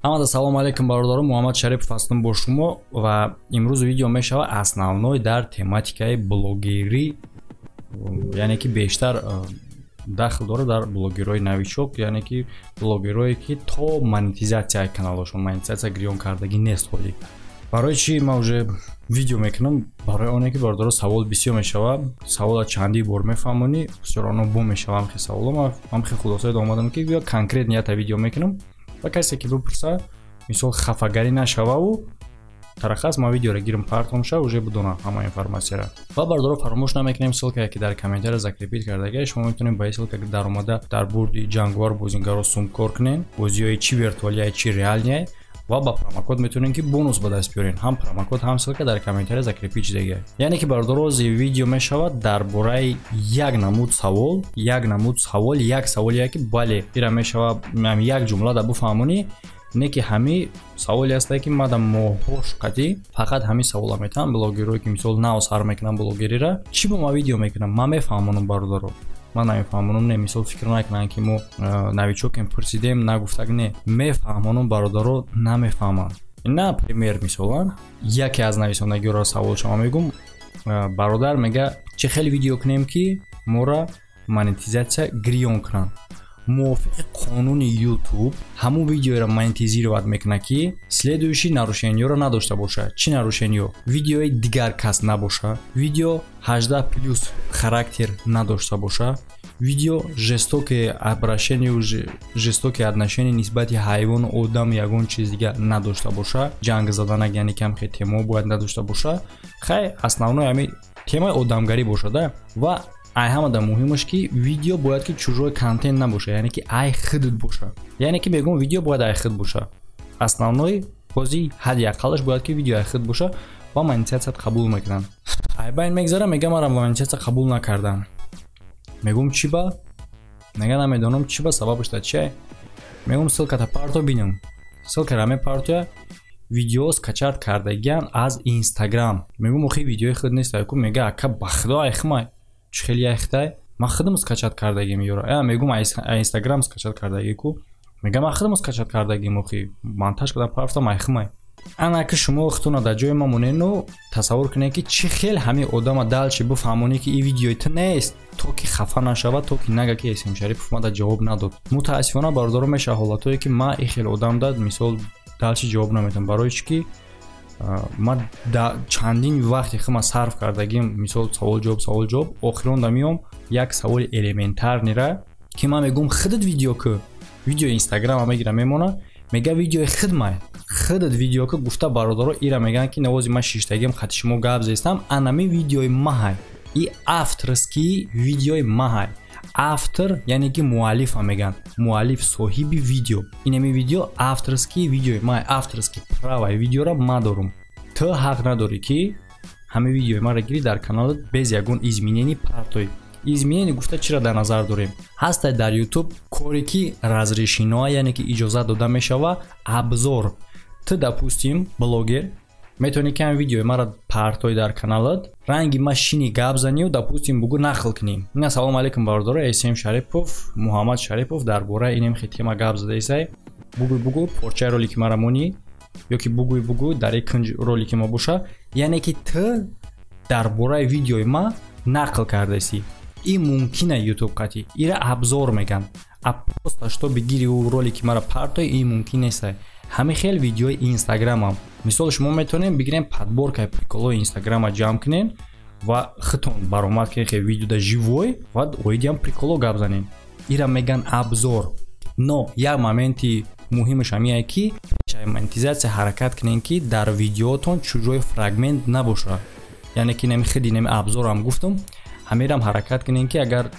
Ҳамада салом алейкум бародарон, Муҳаммад Шарипов ҳастам бо шумо ва имрӯз видео мешавад основной дар тематикаи блогерӣ, яъне ки бештар дахл дорад дар блогерҳои новичок, яъне ки блогерҳое ки то монетизатсияи каналошон, монетизатсия гирён кардагӣ нест ҳолӣ. Барои чӣ ман уже видео мекунам? Барои оне ки бародарон савол бисёр мешавад, савола чандӣ бор мефаҳмонӣ, бисёроно бо мешавам хе саволам, ман хе хулосаи омадам ки бия конкрет нията видео мекунам ва касе ки бипурса мисол хафагарӣ нашававу тарахас ман видеоро гирам партом шава уже бидона ҳама информасияро. Ва бародарон фаромӯш намекунем ссилкае ки дар комментария закрепит кардагӣ, шумо метавонед ба ин ссилка дар омада дар бурди ҷангвар бозингаро сумкор кунед, бозиҳои чӣ виртуалияи чӣ реалияи ва ба промокод метавонед ки бонус ба даст биёред. Ҳам промокод, ҳам ссилка дар комментария закрепит шудагӣ. Яъне ки бародарон видео мешавад дар бораи як намуд савол, як саволие ки бале ира мешавад як ҷумла да бифаҳмонӣ, не ки ҳами саволе аст ки ман дар моҳҳош қатъӣ фақат ҳамин савола метавонам блогерое ки мисол нав сар мекунам блогерира чӣ бо ман видео мекунам, ман мефаҳмонам бародарон. Ман намефаҳмонам, не мисол фикр накунанд ки мо новичокем пурсидем нагуфтак, не мефаҳмонам бародарон, намефаҳманд. На пример мисолан яке аз нависондагиро савол шумо мегум, бародар мега чӣ хел видео кунем ки мора монетизатсия гирён кунанд. Мувофиқи қонуни YouTube ҳамун видеоро монетизировать мекунад ки следующий нарушениёро надошта боша. Чӣ нарушениё? Видеои дигаркас набоша, видео 18+ характер надошта боша, видео жестокие обращение, жестокие отношения нисбати ҳайвон, одам ягон чиз дигар надошта боша, ҷанг заданак яъне ки ҳамхе тема бояд надошта боша. Хай основной ҳами темаи одамгарӣ боша да. Ва ай ҳамада муҳимаш ки видео бояд ки чужой контент набоша, яъне ки ай худд боша. Яъне ки мегум видео бояд ай худ боша. Основной бози ҳадди ақаллаш бояд ки видео ай худ боша ва монетизатсия қабул мекунанд. Ай ба ин мегзара мега мара монетизатсия қабул накардам. Мегум чӣ ба? Мега намедонам чӣ ба, сабабаш да чӣ? Мегум ссилката парто бинам. Ссилкара мепартоя видео скачат кардагиам аз Instagram. Мегум охи видеои худ нест, ку мега ака ба худо айхмай. Чӣ хели яхтай? Ман худам скачат кардагим ёро. Мегум Instagram скачат кардагӣ ку. Мегам ман худам скачат кардагим охи. Монтаж кардам партам айхмай. Ана ки шумо хутуна дар ҷои ман монену тасаввур кунед ки чӣ хел ҳами одама далчи бифаҳмонӣ ки ин видеои ту нест, то ки хафа нашавад, то ки нага ки Эсим Шарипов мада ҷавоб надод. Мутаассифона бародарон меша ҳолатое ки ман ин хел одам дад мисол далчи ҷавоб наметам. Барои чӣ ки ман чандин вақти хума сарф кардагим мисол савол ҷавоб охирон да миём як саволи элементарнира ки ман мегум худд видео ку видео Instagram мегирам мемона мега видеои худмай худд видео ку гуфта бародаро ира меган ки навози ман шиштагим хати шумо гап зестам анами видеои маҳай и авторский видеои маҳай. Автор яъне ки муаллифа меган, муаллиф соҳиби видео. Инами видео авторский видеои май, авторский правои видеоро ман дорум. Ту ҳақ надорӣ ки ҳама видеои маро гирӣ дар каналат без ягон изменени партой. Изменени гуфта чиро дар назар дорем? Ҳастай дар YouTube коре ки разрешиноа яъне ки иҷозат дода мешава абзор. Ту допустим блогер метавонӣ ки ҳам видеои маро партой дар каналат ранги машини гап занию допустим бугу нақл кунем. Ина салом алейкум бародаро, Эсим Шарипов, Муҳаммад Шарипов дар бораи инем хе тема гап задаисай. Бугу порчаи ролики маро монӣ ёки бугу дар ин кунҷ ролики ма боша, яъне ки ту дар бораи видеои ма нақл кардаси. Ин мумкина YouTube қати ира абзор меган. Просто што бигири у ролики маро партой ин мумкин нестай. Ҳами хел видеои Instagram-ам. Мисол шумо метавонем бигирем подборкаи приколои Instagram-а ҷамъ кунем ва хутон баромад ки хе видео да живой ва оидиам приколо гап занем. Ира меган абзор. Но як моменти муҳимаш ҳамие ки монетизатсия ҳаракат кунем ки дар видеотон чужой фрагмент набоша. Яъне ки нами хиди нами абзорам гуфтам, ҳамирам ҳаракат кунем ки агар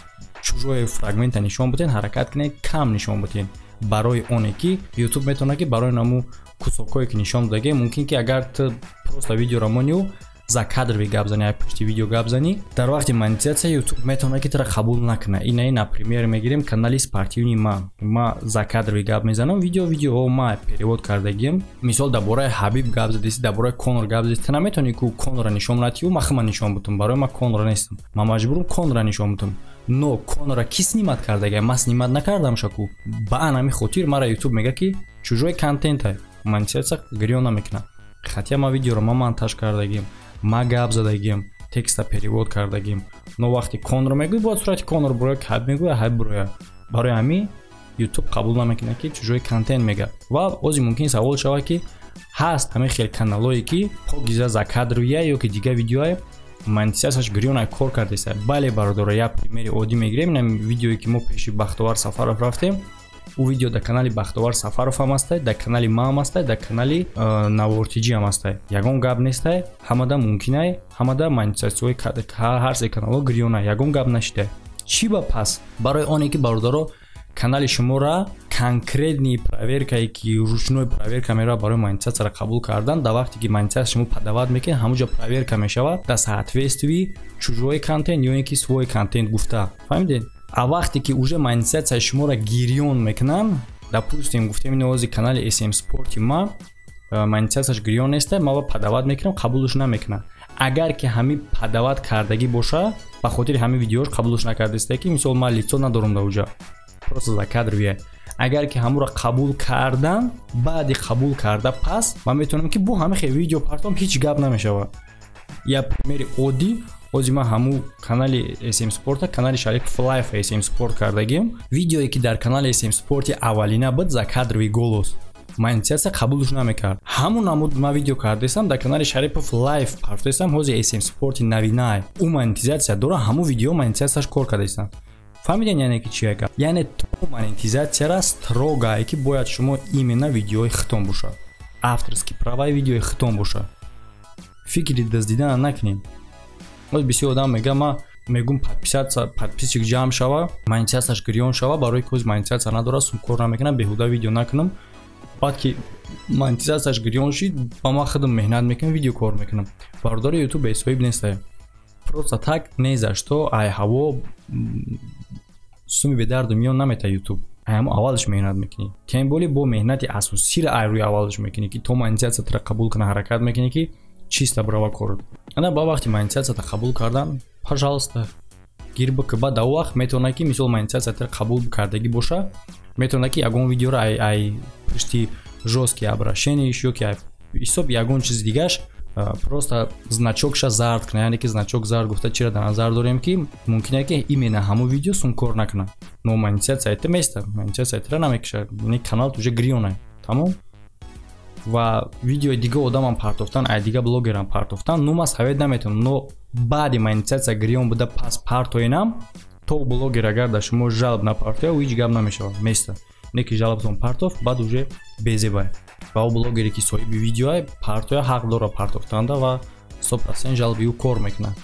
чужой фрагмента нишон бутен ҳаракат кунем кам нишон бутен. Барои оне ки YouTube метавонад ки барои наму кусокое ки нишон додаге мумкин ки агар ту просто видеоро монию за кадрови гап зани, ай пушти видео гап зани, дар вақти монетизация YouTube метавонад ки тра қабул накуна. Ина например мегирем канали спортивни ма за кадрови гап мезанам, видео ма перевод кардагим. Мисол дар бораи Ҳабиб гап задиси, дар бораи Конор гап задиси, та наметавонӣ ки Конорро нишон надиҳи, ма хама нишон бутам, барои ма Конорро нестам. Ма маҷбурам Конорро нишон бутам. Но Конорро ки снимат кардагай, ма снимат накардам шаку. Ба анами хотир мара YouTube мега ки чужой контент ай. Монетизация гирён намекунад. Хотя ма видеоро ма монтаж кардагим, ма гап задагим, текста перевод кардагим. Но вақти Конорро мегӯй, бо сурати Конор буроя, Ҳабиб мегӯя, Ҳабиб буроя. Барои ҳамин YouTube қабул намекунад ки чужой контент мега. Ва ози мумкин савол шавад ки ҳаст ҳамин хел каналое ки погиза за кадровия ё ки дига видеои монетизацияш гирёнай кор кардеса. Бале бародаро, я примери оддӣ мегирем. Ин видеое ки мо пеши Бахтовар Сафаров рафтем, у видео дар канали Бахтовар Сафаров ҳам астай, дар канали ма ҳам астай, дар канали Навортиҷӣ ҳам астай. Ягон гап нестай, ҳамада мумкинай, ҳамада монетизатсияҳои ҳар се каналҳо гирёнай, ягон гап нашидай. Чӣ ба пас? Барои оне ки бародаро канали шуморо конкретни проверкае ки ручной проверка мера барои монетизацияро қабул кардан, дар вақте ки монетизация шумо падават мекунед, ҳамуҷа проверка мешавад дар соответствии чужой контент ё ин ки свой контент гуфта. Фаҳмидед? А вақте ки уже монетизация шуморо гирён мекунан, допустим гуфтем ин ози канали SM Sport ма монетизацияш гирён нестай, ма падават мекунам, қабулш намекунам. Агар ки ҳамин падават кардагӣ боша, ба хотири ҳамин видеош қабулш накардестай ки мисол ма лицо надорам дар уҷа, просто за кадровия. Агар ки ҳамуро қабул кардан, баъди қабул карда пас ман метавонам ки бо ҳамин хел видео партом ҳеҷ гап намешавад. Я примери оддӣ, ози ман ҳамун канали SM Sport, канали Шарипов Life SM Sport кардагим. Видеое ки дар канали SM Sport аввалина буд за кадрови голос. Монетизация қабулш намекард. Ҳамун намуд ман видео кардесам дар канали Шарипов Life партесам ҳози SM Sport навинай. У монетизация дора, ҳамун видео монетизацияш кор кардесам. Фаҳмиден яъне ки чия гап? Яъне то монетизацияра строго ки бояд шумо именно видеои хитон бошад. Авторски праваи видеои хитон бошад. Фикри даздидан накунем. Оз бисёр одам мега ма мегум подписчик ҷамъ шава, монетизацияш гирён шава, барои ки оз монетизация надора, сум кор намекунам, беҳуда видео накунам. Баъд ки монетизацияш гирён шид, ба ман худам меҳнат мекунам, видео кор мекунам. Бародари YouTube бесоиб нестай. Просто так не за что, ай ҳаво суми бедарду миён намета YouTube. Ҳамо аввалш меҳнат мекунӣ. Тем более бо меҳнати асосиро ай рӯи аввалш мекунӣ ки то монетизациятро қабул кунӣ, ҳаракат мекунӣ ки чиста брава кор. Ана ба вақти монетизацията қабул кардан, пожалуйста, гир бик ба дар вақт метавонад ки мисол монетизациятро қабул кардагӣ боша, метавонад ки ягон видеоро ай пушти жесткий обращенияш ё ки ай ҳисоб ягон чизи дигаш просто значокша зард кунад. Яъне ки значок зард гуфта чиро дар назар дорем ки мумкин ки именно ҳамун видео сум кор накунад. Но монетизация это место, монетизация это намекушад. Яъне канал уже гирёнай. Тамом? Ва видеои дига одамам партофтан, ай дига блогерам партофтан, ну ма савед наметавонам. Но баъди монетизация гирён буда пас партоинам, то блогер агар дар шумо жалб напартоя, ҳеҷ гап намешавад. Место. Не ки жалбтон партофт, баъд уже безебай. Ва о блогере ки соҳиби видеоай партоя ҳақ дора партофтанда ва 100% жалби ӯ кор мекунад.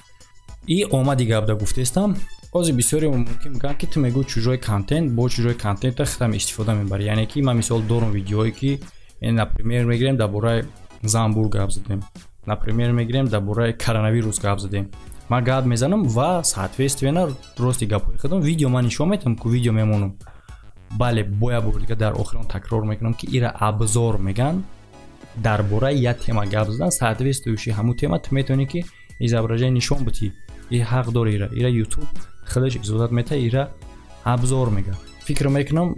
И омади гап да гуфтестам, ози бисёре мумкин мегӯянд ки ту мегӯ чужой контент, бо чужой контента хитам истифода мебарӣ. Яъне ки ман мисол дорам видеое ки например мегирем дар бораи Замбург гап задем, например мегирем дар бораи коронавирус гап задем. Ман гап мезанам ва соответственно рости гапҳои худам видео ман нишон метам ки видео мемонам. бале боя бор дига дар охир он такрор мекунам ки ира абзор меган дар бораи як тема гап задан соответствующий ҳамун тема ту метавонӣ ки изображение нишон бутӣ. И ҳақ дора ира YouTube худаш изодат мета ира абзор мега. Фикр мекунам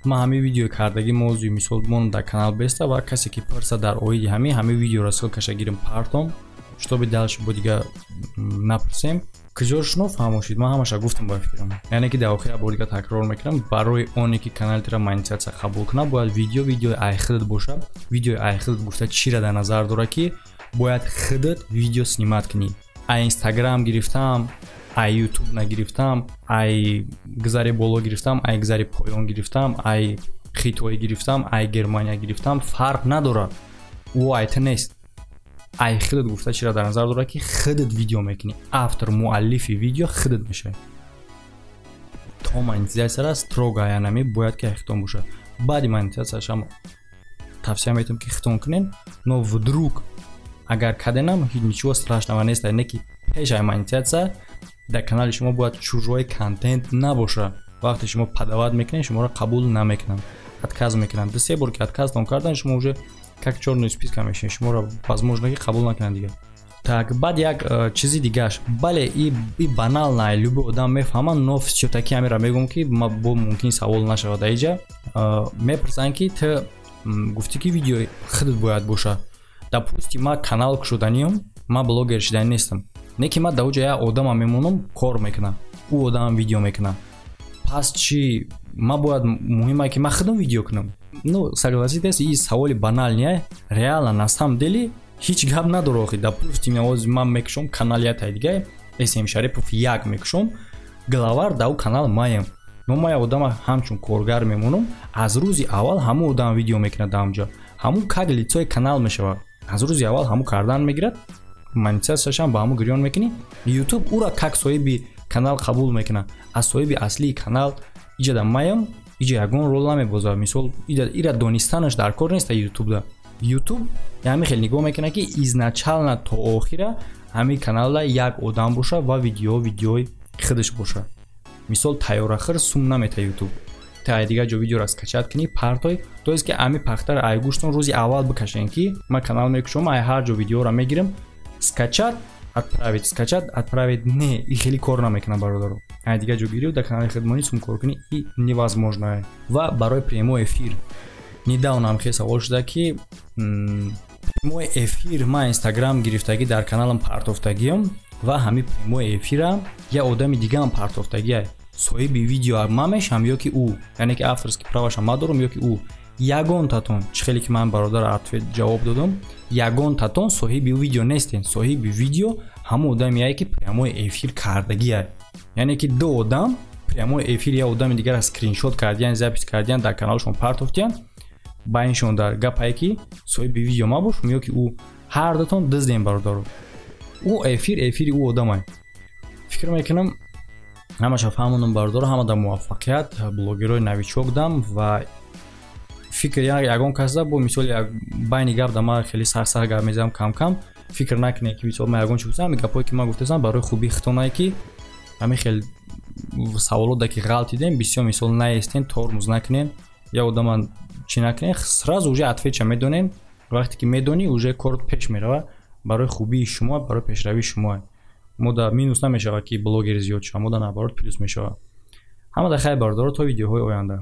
ман ҳамин видео кардаги мавзӯи мисол монам дар канал беста ва касе ки пурса дар оиди ҳамин видеоро ссилкаша гирем партом чтобы дальше бо дига напурсем. Куҷош нафаҳмошид, ман ҳамаша гуфтам ба фикрам. Яъне ки дар охира бор дига такрор мекунам, барои оне ки каналтира монетизация қабул кунад, бояд видеои ай худат боша. Видеои ай худат гуфта чиро дар назар дора ки бояд худат видео снимат кунӣ. Ай Instagram гирифтам, ай YouTube нагирифтам, ай гузари боло гирифтам, ай гузари поён гирифтам, ай Хитой гирифтам, ай Германия гирифтам, фарқ надорад. Ӯ айта нест. ай худат гуфта чиро дар назар дора ки худат видео мекунӣ. Автор муаллифи видео худат мешавӣ. То монетизацияра строго аянами бояд ки хитон бошад. Баъди монетизацияш ҳам тавсия метавонам ки хитон кунен, но вдруг агар карденам ничего страшного нест, не ки пешай монетизация дар канали шумо бояд чужой контент набоша. вақте шумо падават мекунед шуморо қабул намекунанд, отказ мекунанд. ду се бор ки отказтон кардан шумо уже как чёрную списка мешин, шуморо возможно ки қабул накунанд дига. Так, баъд як чизи дигааш, бале и банална, любой одам мефаҳмад, но всё-таки ҳамеро мегӯям ки бо мумкин савол нашавад аиҷа. Мепурсанд ки ту гуфтӣ ки видеои худат бояд боша. Допустим, ман канал кушоданиам, ман блогер шудани нестам. Не ки ман дар оҷа як одама мемонам, кор мекунам, ӯ одам видео мекунад. Пас чӣ ман бояд муҳиме ки ман худам видео кунам? Ну, согласитесь, ин саволи банал не, реально на самом деле ҳеҷ гап надоре охи. Допустим, ман мекушам канали ятай дига, SM Шарипов як мекушам, главар дар ӯ канал маям. Но ман як одама ҳамчун коргар мемонам, аз рӯзи аввал ҳамун одам видео мекунад дар онҷо. Ҳамун как лицои канал мешавад. Аз рӯзи аввал ҳамун кардан мегирад, монетизасияшам ба ҳамун гирён мекунӣ. YouTube ӯра как соҳиби канал қабул мекунад. Аз соҳиби аслии канал иҷа дар маям, иҷа ягон рол намебозад. Мисол ира донистанаш дар кор нест YouTube да. YouTube ями хел нигоҳ мекунад ки изначально то охира ҳамин каналда як одам боша ва видеои худаш боша. Мисол тайёрахир сум намета YouTube. Та дига ҷо видеоро скачат кунӣ партой, то есть ки ами пахтар ай гӯштон рӯзи аввал бикашен ки ман канал мекушам, ай ҳар ҷо видеоро мегирам, скачат, отправить. Не, и хели кор намекунад бародаро. Ай дига ҷо гирив дар канали худмонӣ сум кор кунӣ, и невозможно. Ва барои прямой эфир недавно ҳам хел савол шуда ки прямой эфир ман Instagram гирифтагӣ дар каналам партофтагиам ва ҳамин прямой эфирам я одами дигаам партофтагия. Соҳиби видео ман мешам ё ки ӯ, яъне ки авторский праваша ман дорам ё ки ӯ. Ягон татон, чӣ хеле ки ман бародар ответ ҷавоб додам, ягон татон соҳиби видео нестен. Соҳиби видео ҳамон одамие ки прямой эфир кардагия. Яъне ки ду одам прямой эфир я одами дигара скриншот кардиян, запис кардиян дар каналшон партофтиян. Байншон дар гапае ки соҳиби видео ман бошам ё ки ӯ. Ҳар дутон диздем бародаро. ӯ эфири ӯ одамай. Фикр мекунам ҳамаша фаҳмондам бародаро, ҳама дар муваффақият блогерои новичок дам ва фикр ягон каса бо мисол як байни гап дар ман хеле сар гап мезанам кам фикр накунед ки мисол ман ягон чӣ гуфтам, гапое ки ман гуфтасам барои хубии хитонае ки ҳамин хел саволоте ки ғалти дем бисёр мисол наестен, тормоз накунен, я одама чӣ накунен, сразу уже ответша медонен. вақте ки медонӣ уже кор пеш мерава барои хубии шумо, барои пешравии шумо. мода минус намешавад ки блогер зиёд шава, мода наоборот плюс мешавад. ҳамада хайр бародаро, то видеоҳои оянда.